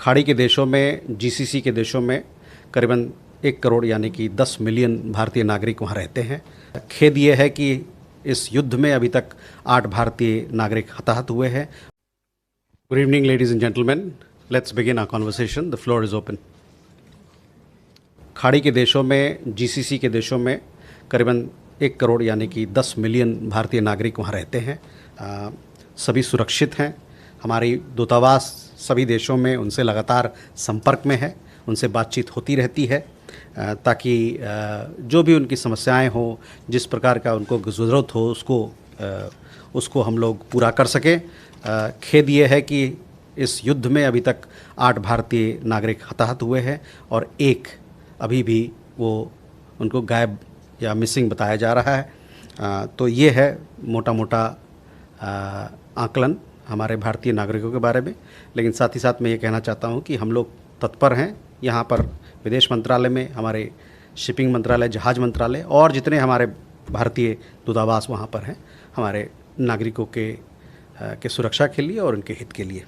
खाड़ी के देशों में, जीसीसी के देशों में करीबन 1 करोड़ यानी कि 10 मिलियन भारतीय नागरिक वहाँ रहते हैं। खेद ये है कि इस युद्ध में अभी तक 8 भारतीय नागरिक हताहत हुए हैं। Good evening ladies and gentleman, let's begin our conversation. The floor is open. खाड़ी के देशों में, जीसीसी के देशों में करीबन 1 करोड़ यानी कि 10 मिलियन भारतीय नागरिक वहाँ रहते हैं। सभी सुरक्षित हैं। हमारी दूतावास सभी देशों में उनसे लगातार संपर्क में है, उनसे बातचीत होती रहती है ताकि जो भी उनकी समस्याएं हो, जिस प्रकार का उनको ज़रूरत हो उसको हम लोग पूरा कर सकें। खेद ये है कि इस युद्ध में अभी तक 8 भारतीय नागरिक हताहत हुए हैं और एक अभी भी उनको गायब या मिसिंग बताया जा रहा है। तो ये है मोटा मोटा आकलन हमारे भारतीय नागरिकों के बारे में। लेकिन साथ ही साथ मैं ये कहना चाहता हूँ कि हम लोग तत्पर हैं यहाँ पर विदेश मंत्रालय में, हमारे शिपिंग मंत्रालय, जहाज़ मंत्रालय और जितने हमारे भारतीय दूतावास वहाँ पर हैं, हमारे नागरिकों के सुरक्षा के लिए और उनके हित के लिए।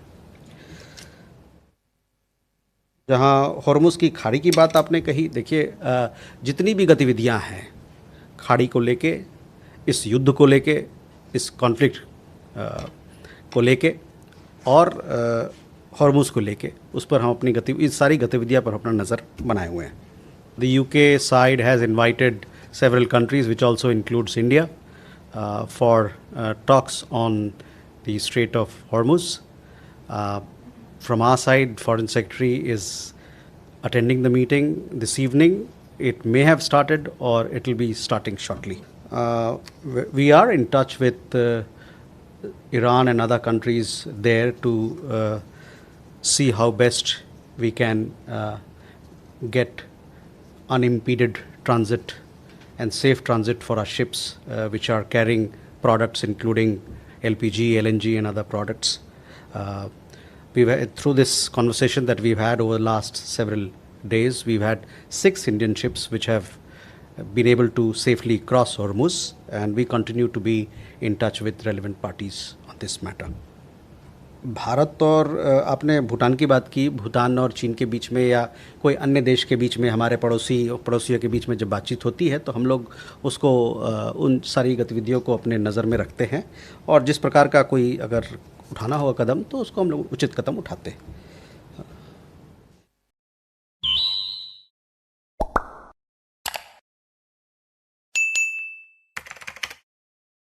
जहाँ हॉर्मुज़ की खाड़ी की बात आपने कही, देखिए जितनी भी गतिविधियाँ हैं खाड़ी को लेके, इस युद्ध को लेके, इस कॉन्फ्लिक्ट को लेके और हॉर्मुज़ को लेके, उस पर हम इस सारी गतिविधियाँ पर अपना नज़र बनाए हुए हैं। The UK side has invited several countries which also includes India for talks on the straight of Hormuz. From our side, Foreign Secretary is attending the meeting this evening. It may have started or it will be starting shortly. We are in touch with Iran and other countries there to see how best we can get unimpeded transit and safe transit for our ships which are carrying products including LPG, LNG and other products. Through this conversation that we've had over the last several days, we've had 6 Indian ships which have been able to safely cross Hormuz, and we continue to be in touch with relevant parties on this matter. Bharat और आपने भूटान की बात की। भूटान और चीन के बीच में या कोई अन्य देश के बीच में, हमारे पड़ोसियों के बीच में जब बातचीत होती है तो हम लोग उसको उन सारी गतिविधियों को अपने नज़र में रखते हैं और जिस प्रकार का कोई अगर उठाना होगा कदम तो उसको हम लोग उचित कदम उठाते हैं।